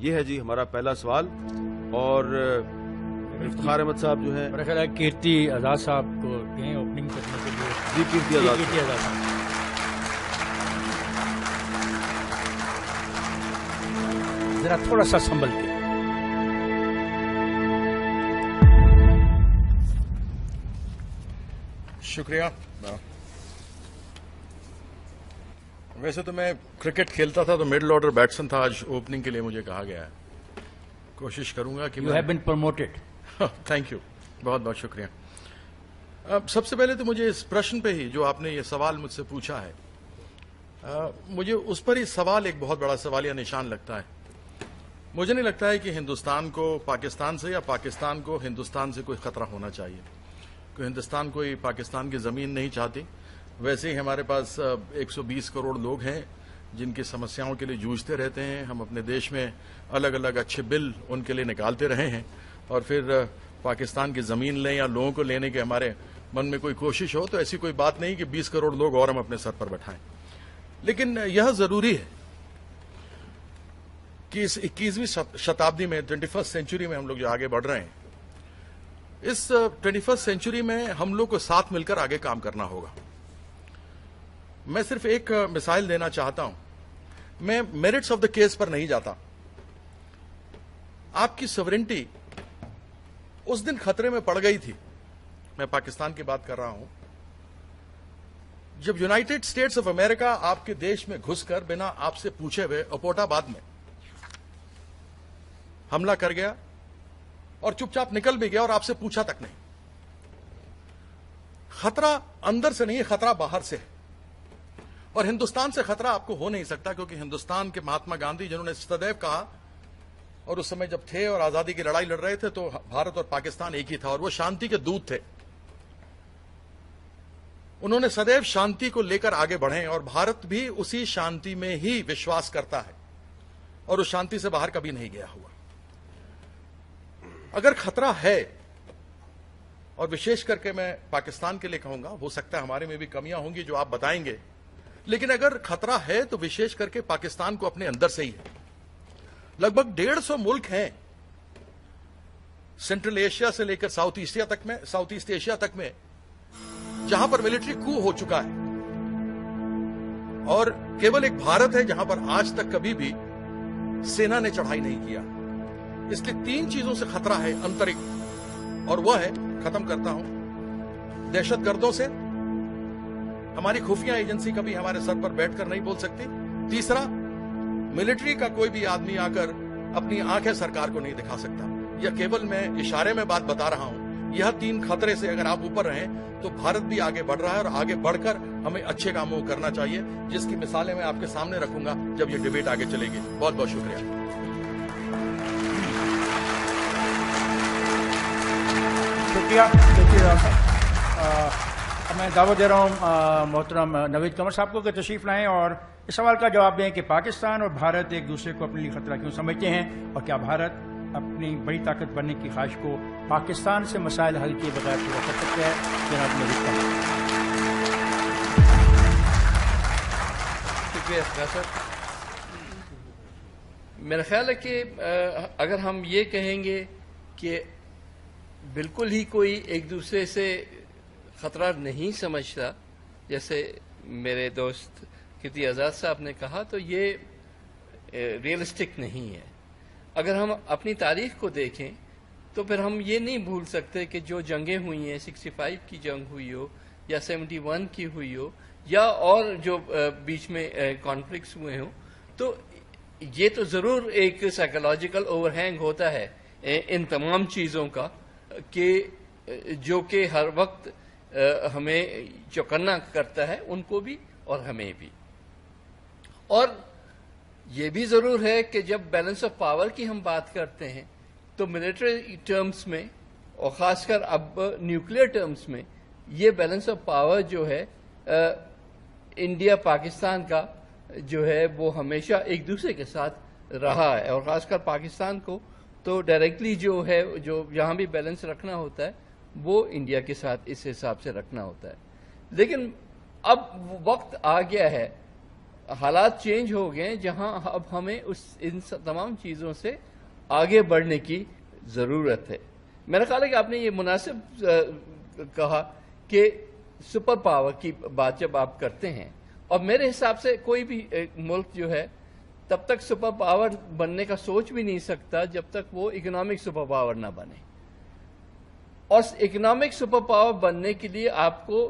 یہ ہے جی ہمارا پہلا سوال. اور افتخار احمد صاحب جو ہیں, میرا خیال ہے کیرتی آزاد صاحب کو کہیں اوپننگ کرنے کے لیے. جی کیرتی آزاد کیرتی آزاد صاحب ذرا تھوڑا سا سنبھل کے. شکریہ. ویسے تو میں کرکٹ کھیلتا تھا تو مڈل آرڈر بیٹسمین تھا, آج اوپننگ کے لیے مجھے کہا گیا ہے. کوشش کروں گا کہ you have been promoted. Thank you, بہت بہت شکریہ. سب سے پہلے تو مجھے اس پرشن پہ ہی جو آپ نے یہ سوال مجھ سے پوچھا ہے, مجھے اس پر ہی سوال ایک بہت بڑا سوالیہ نشان لگتا ہے. مجھے نہیں لگتا ہے کہ ہندوستان کو پاکستان سے یا پاکستان کو ہندوستان سے کوئی خطرہ ہونا چاہیے. کہ ہندوستان کوئی پاکستان کی زمین نہیں چاہتی. ویسے ہی ہمارے پاس 120 کروڑ لوگ ہیں جن کی سمسیاؤں کے لیے جوجھتے رہتے ہیں. ہم اپنے دیش میں الگ الگ اچھے بل ان کے لیے نکالتے رہے ہیں, اور پھر پاکستان کی زمین لیں یا لوگوں کو لینے کے ہمارے من میں کوئی کوشش ہو تو ایسی کوئی بات نہیں کہ 20 کروڑ لوگ اور ہم اپنے سر پر بٹھائیں. لیکن یہ ضروری ہے کہ اس 21ویں شتابدی میں 21st سینچری میں ہم لوگ جو آگے بڑھ رہے ہیں, اس 21st سینچری میں ہم لوگ کو ساتھ مل کر آگے کام کرنا ہوگا. میں صرف ایک مثال دینا چاہتا ہوں. میں میرٹس آف دا کیس پر نہیں جاتا. آپ کی سورنٹی اس دن خطرے میں پڑ گئی تھی, میں پاکستان کی بات کر رہا ہوں, جب یونائٹڈ اسٹیٹس آف امریکہ آپ کے دیش میں گھس کر بنا آپ سے پوچھے ہوئے اپوٹ آباد میں حملہ کر گیا اور چپ چاپ نکل بھی گیا اور آپ سے پوچھا تک نہیں. خطرہ اندر سے نہیں, خطرہ باہر سے ہے. اور ہندوستان سے خطرہ آپ کو ہو نہیں سکتا, کیونکہ ہندوستان کے مہاتما گاندھی جنہوں نے سدیو کہا, اور اس سمے جب تھے اور آزادی کی لڑائی لڑ رہے تھے تو بھارت اور پاکستان ایک ہی تھا, اور وہ شانتی کے دودھ تھے. انہوں نے سدیو شانتی کو لے کر آگے بڑھے, اور بھارت بھی اسی شانتی میں ہی وشواس کرتا ہے اور اس شانتی سے باہر کبھی نہیں گیا ہوا. اگر خطرہ ہے, اور وشیش کر کے میں پاکستان کے لیے کہوں گا, ہو سکتا ہے ہمارے میں بھی کمیاں ہوں گی جو آپ بتائیں گے, لیکن اگر خطرہ ہے تو وشیش کر کے پاکستان کو اپنے اندر سے ہی ہے. لگ بھگ 150 ملک ہیں سینٹرل ایشیا سے لے کر ساؤتھ ایسٹ ایشیا تک میں جہاں پر ملٹری کو ہو چکا ہے, اور کیول ایک بھارت ہے جہاں پر آج تک کبھی بھی سینا نے چڑھائی نہیں کیا. اس لیے 3 چیزوں سے خطرہ ہے انترک, اور وہ ہے, ختم کرتا ہوں, دہشت گردوں سے. ہماری خفیہ ایجنسی کبھی ہمارے سر پر بیٹھ کر نہیں بول سکتی. تیسرا, ملٹری کا کوئی بھی آدمی آ کر اپنی آنکھیں سرکار کو نہیں دکھا سکتا. یہ کیول میں اشارے میں بات بتا رہا ہوں. یہ 3 خطرے سے اگر آپ اوپر رہیں تو بھارت بھی آگے بڑھ رہا ہے, اور آگے بڑھ کر ہمیں اچھے کاموں کو کرنا چاہیے, جس کی مثالیں میں آپ کے سامنے رکھوں گا جب یہ ڈیبیٹ آگے چلے گی. بہت بہت شکریہ. میں دعوت دے رہا ہوں محترم نوید قمر صاحب کو کہ تشریف لائیں اور اس سوال کا جواب دیں کہ پاکستان اور بھارت ایک دوسرے کو اپنے لیے خطرہ کیوں سمجھتے ہیں, اور کیا بھارت اپنی بڑی طاقت بننے کی خواہش کو پاکستان سے مسائل حل کیے بغیر پورا کر سکتا ہے. جناب نوید قمر. شکریہ صاحب. میرا خیال ہے کہ اگر ہم یہ کہیں گے کہ بالکل ہی کوئی ایک دوسرے سے خطرہ نہیں سمجھتا, جیسے میرے دوست کیرتی آزاد صاحب نے کہا, تو یہ ریئلسٹک نہیں ہے. اگر ہم اپنی تاریخ کو دیکھیں تو پھر ہم یہ نہیں بھول سکتے کہ جو جنگیں ہوئی ہیں, 65 کی جنگ ہوئی ہو یا 71 کی ہوئی ہو, یا اور جو بیچ میں کانفلکٹس ہوئے ہوں, تو یہ تو ضرور ایک سائیکولوجیکل اوور ہینگ ہوتا ہے ان تمام چیزوں کا, کہ جو کہ ہر وقت ہمیں چوکنا کرتا ہے, ان کو بھی اور ہمیں بھی. اور یہ بھی ضرور ہے کہ جب بیلنس آف پاور کی ہم بات کرتے ہیں تو ملٹری ٹرمز میں, اور خاص کر اب نیوکلیئر ٹرمز میں, یہ بیلنس آف پاور جو ہے انڈیا پاکستان کا جو ہے وہ ہمیشہ ایک دوسرے کے ساتھ رہا ہے, اور خاص کر پاکستان کو تو ڈائریکٹلی جو ہے جو یہاں بھی بیلنس رکھنا ہوتا ہے وہ انڈیا کے ساتھ اس حساب سے رکھنا ہوتا ہے. لیکن اب وقت آ گیا ہے حالات چینج ہو گئے جہاں اب ہمیں ان تمام چیزوں سے آگے بڑھنے کی ضرورت ہے. میرا خیال ہے کہ آپ نے یہ مناسب کہا کہ سپر پاور کی بات جب آپ کرتے ہیں، اور میرے حساب سے کوئی بھی ملک جو ہے تب تک سپر پاور بننے کا سوچ بھی نہیں سکتا جب تک وہ اکنامک سپر پاور نہ بنے. اور اکنامک سپر پاور بننے کے لیے آپ کو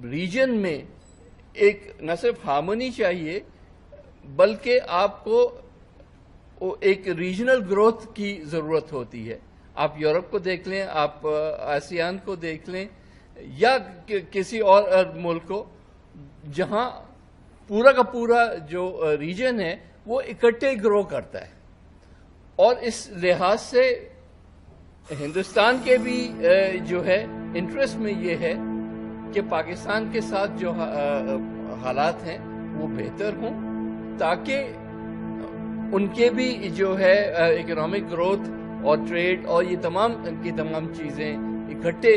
ریجن میں ایک نہ صرف ہارمونی چاہیے بلکہ آپ کو ایک ریجنل گروتھ کی ضرورت ہوتی ہے. آپ یورپ کو دیکھ لیں، آپ آسیان کو دیکھ لیں، یا کسی اور ملک کو جہاں پورا کا پورا جو ریجن ہے وہ اکٹھے گرو کرتا ہے. اور اس لحاظ سے ہندوستان کے بھی جو ہے انٹرسٹ میں یہ ہے کہ پاکستان کے ساتھ جو حالات ہیں وہ بہتر ہوں، تاکہ ان کے بھی جو ہے اکنامک گروتھ اور ٹریڈ اور یہ تمام کی تمام چیزیں اکٹھے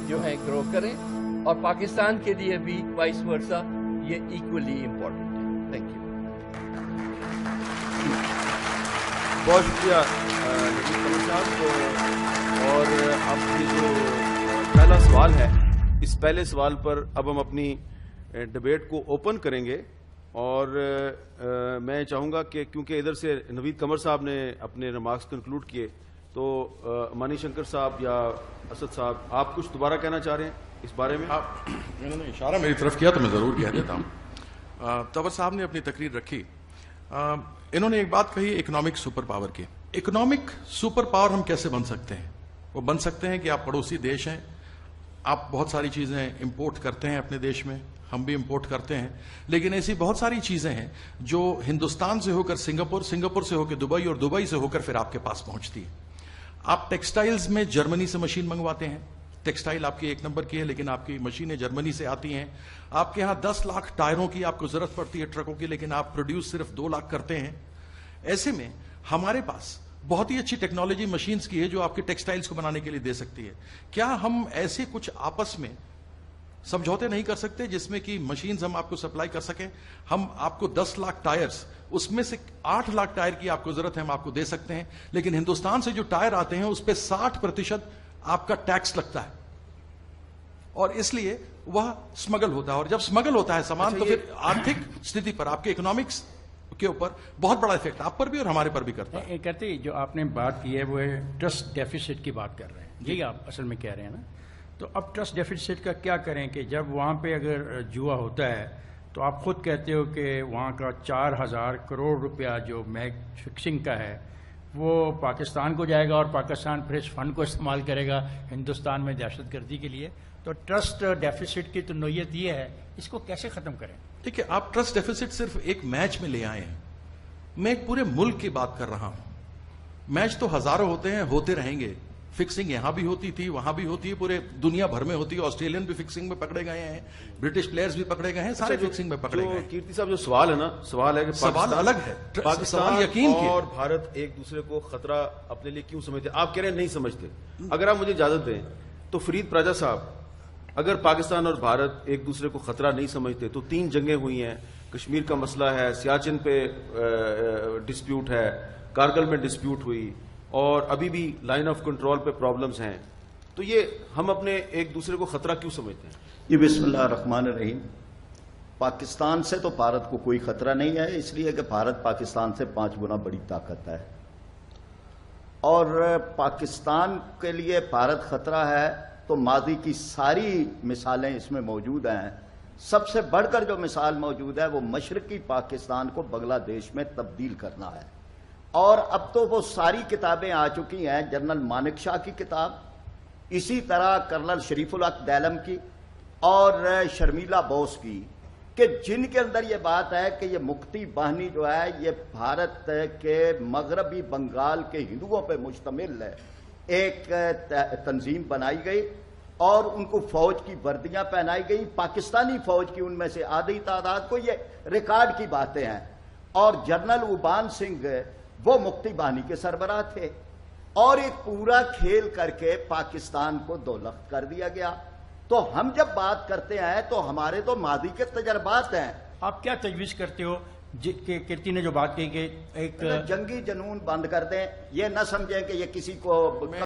جو ہیں گرو کریں، اور پاکستان کے لیے بھی وائس ورسا یہ ایکولی امپورٹنٹ ہے. Thank you. بہت شکریہ نوید قمر صاحب. اور اب یہ جو پہلا سوال ہے، اس پہلے سوال پر اب ہم اپنی ڈبیٹ کو اوپن کریں گے. اور میں چاہوں گا کہ کیونکہ ادھر سے نوید قمر صاحب نے اپنے ریمارکس کنکلوڈ کیے، تو مانی شنکر صاحب یا اسد صاحب آپ کچھ دوبارہ کہنا چاہ رہے ہیں اس بارے میں؟ انہوں نے اشارہ میری طرف کیا تو میں ضرور کہہ دیتا ہوں. طور صاحب نے اپنی تقریر رکھی، انہوں نے ایک بات کہی اکنامک سپر پاور کی. اکنامک سپر پاور ہم کیسے بن سکتے ہیں؟ وہ بن سکتے ہیں کہ آپ پڑوسی دیش ہیں، آپ بہت ساری چیزیں امپورٹ کرتے ہیں اپنے دیش میں، ہم بھی امپورٹ کرتے ہیں، لیکن ایسی بہت ساری چیزیں ہیں جو ہندوستان سے ہو کر سنگاپور، سنگاپور سے ہو کے دبئی، اور دبئی سے ہو کر پھر آپ کے پاس پہنچتی ہے. آپ ٹیکسٹائلز میں جرمنی سے مشین منگواتے ہیں، ٹیکسٹائل آپ کی 1 نمبر کی ہے لیکن آپ کی مشینیں جرمنی سے آتی ہیں. آپ کے ہاں 10 لاکھ ٹائروں کی آپ کو ضرورت پڑتی ہے ٹرکوں کی، لیکن آپ پروڈیوس صرف 2 لاکھ کرتے ہیں. ایسے میں ہمارے پاس بہت ہی اچھی ٹیکنالوجی مشینز کی ہے جو آپ کے ٹیکسٹائلز کو بنانے کے لیے دے سکتی ہے. کیا ہم ایسے کچھ آپس میں سمجھوتے نہیں کر سکتے جس میں کہ مشینز ہم آپ کو سپلائی کر سکیں؟ ہم آپ کو 10 لاکھ ٹائرز، اس میں سے 8 لاکھ ٹائر کی آپ کو ضرورت ہے، ہم آپ کو دے سکتے ہیں، لیکن ہندوستان سے جو ٹائر آتے ہیں اس پہ 60% آپ کا ٹیکس لگتا ہے، اور اس لیے وہ سمگل ہوتا ہے. اور جب سمگل ہوتا ہے سامان تو پھر آرتھک استھتی پر، آپ کے اکنامکس کے اوپر بہت بڑا افیکٹ آپ پر بھی اور ہمارے پر بھی کرتا ہے. کرتے جو آپ نے بات کی ہے وہ ٹرسٹ ڈیفیسٹ کی بات کر رہے ہیں، یہی آپ اصل میں کہہ رہے ہیں نا. تو اب ٹرسٹ ڈیفیسٹ کا کیا کریں کہ جب وہاں پہ اگر جوا ہوتا ہے تو آپ خود کہتے ہو کہ وہاں کا 4000 کروڑ روپیہ جو میچ فکسنگ کا ہے وہ پاکستان کو جائے گا، اور پاکستان پھر اس فنڈ کو استعمال کرے گا ہندوستان میں دہشت گردی کے لیے. تو ٹرسٹ ڈیفیسٹ کی تو نوعیت یہ ہے، اس کو کیسے ختم کریں؟ دیکھیے، آپ ٹرسٹ ڈیفیسٹ صرف ایک میچ میں لے آئے ہیں، میں ایک پورے ملک کی بات کر رہا ہوں. میچ تو ہزاروں ہوتے ہیں، ہوتے رہیں گے. فکسنگ یہاں بھی ہوتی تھی، وہاں بھی ہوتی ہے، پورے دنیا بھر میں ہوتی ہے. آسٹریلین بھی فکسنگ میں پکڑے گئے ہیں، برٹش پلیئرز بھی پکڑے گئے ہیں، سارے فکسنگ میں پکڑے گئے ہیں. کیرتی صاحب جو سوال ہے نا، سوال ہے کہ سوال الگ ہے. پاکستان یقین اور بھارت ایک دوسرے کو خطرہ اپنے لیے کیوں سمجھتے ہیں؟ آپ کہہ رہے ہیں نہیں سمجھتے. اگر آپ مجھے اجازت دیں تو فرید پراجا صاحب، اگر پاکستان اور بھارت ایک دوسرے کو خطرہ نہیں سمجھتے تو 3 جنگیں ہوئی ہیں، کشمیر کا مسئلہ ہے، سیاچن پہ ڈسپیوٹ ہے، کارگل میں ڈسپیوٹ ہوئی، اور ابھی بھی لائن آف کنٹرول پہ پرابلمز ہیں، تو یہ ہم اپنے ایک دوسرے کو خطرہ کیوں سمجھتے ہیں؟ یہ بسم اللہ الرحمن الرحیم. پاکستان سے تو بھارت کو کوئی خطرہ نہیں ہے، اس لیے کہ بھارت پاکستان سے 5 گنا بڑی طاقت ہے، اور پاکستان کے لیے بھارت خطرہ ہے تو ماضی کی ساری مثالیں اس میں موجود ہیں. سب سے بڑھ کر جو مثال موجود ہے وہ مشرقی پاکستان کو بنگلہ دیش میں تبدیل کرنا ہے. اور اب تو وہ ساری کتابیں آ چکی ہیں، جنرل مانک شاہ کی کتاب، اسی طرح کرنل شریف الحق دیلم کی، اور شرمیلا بوس کی، کہ جن کے اندر یہ بات ہے کہ یہ مکتی باہنی جو ہے یہ بھارت کے مغربی بنگال کے ہندوؤں پہ مشتمل ہے. ایک تنظیم بنائی گئی اور ان کو فوج کی وردیاں پہنائی گئی، پاکستانی فوج کی ان میں سے آدھی تعداد کو. یہ ریکارڈ کی باتیں ہیں. اور جنرل اوبان سنگھ وہ مکتی باہنی کے سربراہ تھے، اور ایک پورا کھیل کر کے پاکستان کو 2 لخت کر دیا گیا. تو ہم جب بات کرتے ہیں تو ہمارے تو ماضی کے تجربات ہیں. آپ کیا تجویز کرتے ہو کہ کیرتی نے جو بات کہی کہ ایک جنگی جنون بند کر دیں، یہ نہ سمجھیں کہ یہ کسی کو